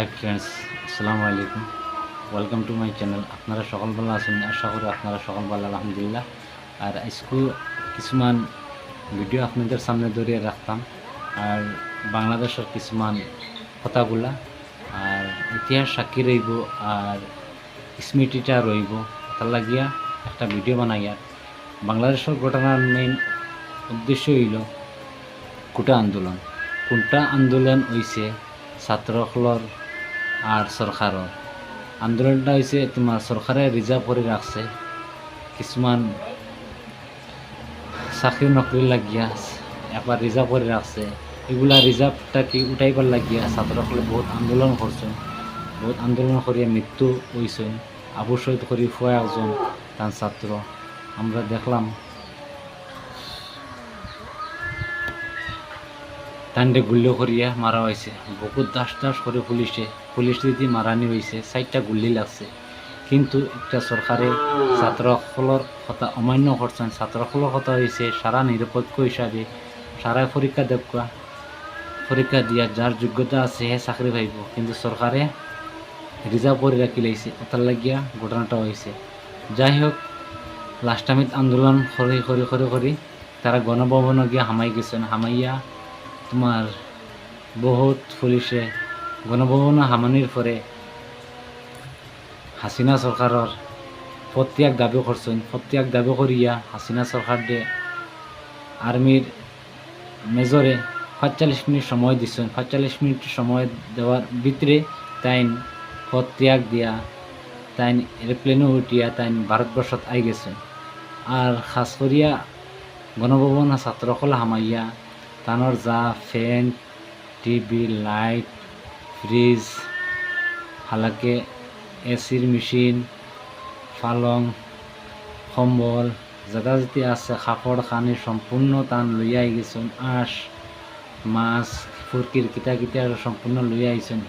Hi friends, আসসালামু আলাইকুম। Welcome to my channel. আপনারা সকল ভালো আছেন? আশা করি আপনারা সকল ভালো, আলহামদুলিল্লাহ। আর আজকে কিছুমান ভিডিও আপনাদের সামনে ধরিয়ে রাখতাম, আর বাংলাদেশের কিছুমান কথাগুলা আর ইতিহাস সাক্ষী রইব আর স্মৃতিটা রইব, তার লাগিয়া একটা ভিডিও বানাইয়া। বাংলাদেশের ঘটনার মেইন উদ্দেশ্য হইল কোটা আন্দোলন। কোটা আন্দোলন হইছে ছাত্রসকলের আর সরকারের আন্দোলনটা হয়েছে তোমার সরকারে রিজার্ভ করে রাখছে কিছুমান চাকরি নকরি লাগিয়া, একবার রিজার্ভ করে রাখছে। এগুলা রিজার্ভটা কি উঠাইবার লাগিয়া ছাত্রসকলে বহুত আন্দোলন করছেন। বহুত আন্দোলন করিয়া মৃত্যু হয়েছেন। আবু শহীদ করি ফুয়া একজন তার ছাত্র আমরা দেখলাম। তান্ডে গুল্লি করিয়া মারা হয়েছে, বহুত দাস দাস করে পুলিশ দিদি মারানি হয়েছে, 4টা গুল্লি লাগছে। কিন্তু একটা সরকারে ছাত্রসকলের কথা অমান্য করছেন। ছাত্রসকলের কথা হয়েছে সারা নিরপেক্ষ হিসাবে সারা পরীক্ষা দিয়া যার যোগ্যতা আছে হে চাকরি পাইব, কিন্তু সরকারে রিজার্ভ করে রাখি লাইছে। ওটার লাগিয়া ঘটনাটা হয়েছে। যাই হোক, লাস্ট টাইমত আন্দোলন করি তারা গণভবনে গিয়া হামাই গেছেন। হামাইয়া তোমার বহুত পুলিশে গণভবনে হামানির পরে হাসিনা সরকারের প্রত্যাগ দাবি করছেন। প্রত্যাগ দাবি করিয়া হাসিনা সরকার দে আর্মির মেজরে 45 মিনিট সময় দিচ্ছেন। 45 মিনিট সময় দেওয়ার ভিতরে তাইন প্রত্যাগ দিয়া তাইন এরোপ্লেনে উঠিয়া তাইন ভারতবর্ষত আই গেছেন। আর খাস করিয়া গণভবন ছাত্রসকল হামাইয়া তানোর যা ফ্যান, টিভি, লাইট, ফ্রিজ, হালাকে এসির মেশিন, পালং, কম্বল জায়গা যেতে আছে, কাপড় খানি সম্পূর্ণ তান লইয়া গেছেন। আঁশ, মাছ, ফুরকির কিতা সম্পূর্ণ লইয়া আইছেন।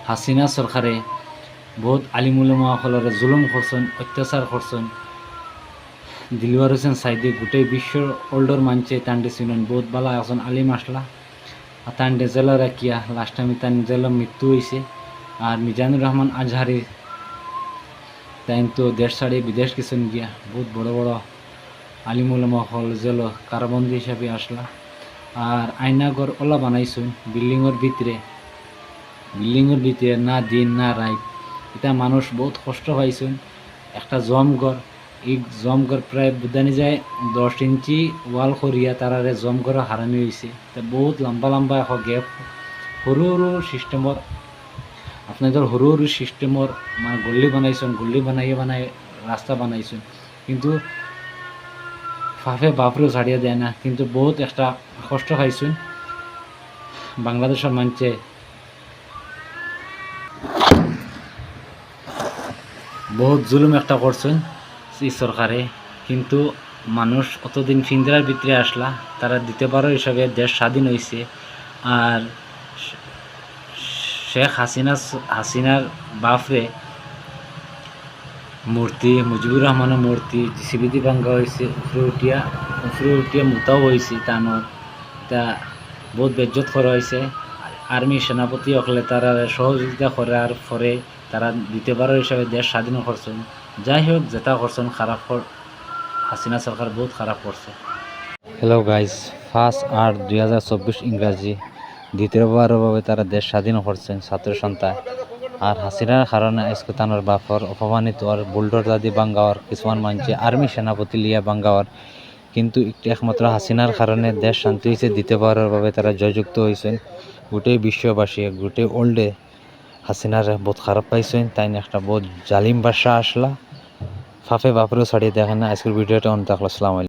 হাসিনা সরকারে বহুত আলিমুলামাসকলরে জুলুম করছেন, অত্যাচার করছেন। দিলওয়ার হোসেন সাইদি গোটেই বিশ্ব ওল্ডর মানছে তান্ডে চিনেন, বহুত বালা এখন আলিম আসলা। আর তান্ডে জেলা রাখিয়া লাস্ট টাইমে তান জেলা মৃত্যু হয়েছে। আর মিজানুর রহমান আজহারি তাই তো দেশ ছাড়িয়ে বিদেশ গেছেন গিয়া। বহুত বড় বড় আলিমুলামাসকল জেল কারাবন্দি হিসাবে আসলা। আর আয়নাগর ওলা বানাইছেন বিল্ডিংয়ের ভিতরে না দিন না রাত। এটা মানুষ বহুত কষ্ট পাইছেন। একটা জমঘর, এই জমঘর প্রায় বুদানি যায় 10 ইঞ্চি ওয়াল করিয়া তারারে জমঘর হারানি হয়েছে। বহুত লম্বা এখন গেপ সরু সিস্টেমর, আপনাদের সরু সিস্টেমর মানে গল্লি বানাইছেন। গল্লি বানাই রাস্তা বানাইছেন, কিন্তু ফাফে বাপরেও ছাড়িয়ে দেয় না। কিন্তু বহুত একটা কষ্ট পাইছেন। বাংলাদেশের মানুষে বহুত জুলুম একটা করছেন এই সরকারে, কিন্তু মানুষ অতদিন ফিন্দিরার ভিতরে আসলা, তারা দ্বিতীয়বারও হিসাবে দেশ স্বাধীন হয়েছে। আর শেখ হাসিনার বাপরে মূর্তি, মুজিবুর রহমানের মূর্তি জিসিবিদি ভাঙ্গা হয়েছে, উপরে উঠিয়া মোতাও হয়েছে। তানোর তা বহুত বেজ্জত করা হয়েছে। আর্মি সেনাপতি হকলে তারা সহযোগিতা করার পরে তারা দ্বিতীয়বারের হিসাবে দেশ স্বাধীন করছেন। যাই হোক, যেটা করছেন খারাপ, হাসিনা সরকার বহুত খারাপ করছে। হ্যালো গাইজ, 1 2024 ইংরাজি দ্বিতীয়বারের ভাবে তারা দেশ স্বাধীন করছেন ছাত্র সন্তান। আর হাসিনার কারণে আজকে তানোর বাপর অপমানিত আর বুলডোর দাদি বাঙ্গাওয়ার কিছুমান মানছে আর্মি সেনাপতি লিয়া বাঙ্গাওয়ার। কিন্তু একমাত্র হাসিনার কারণে দেশ শান্তি হয়েছে। দ্বিতীয়বারের ভাবে তারা জয়যুক্ত হয়েছেন। গোটেই বিশ্ববাসী, গোটেই ওল্ডে হাসিনার বহুত খারাপ পাইছেন। তাই একটা বহুত জালিম বাসা আসলা, ফাফে বাপরেও ছাড়িয়ে দেখেন না। আজকের ভিডিওটা অন্ত আসসালামু আলাইকুম।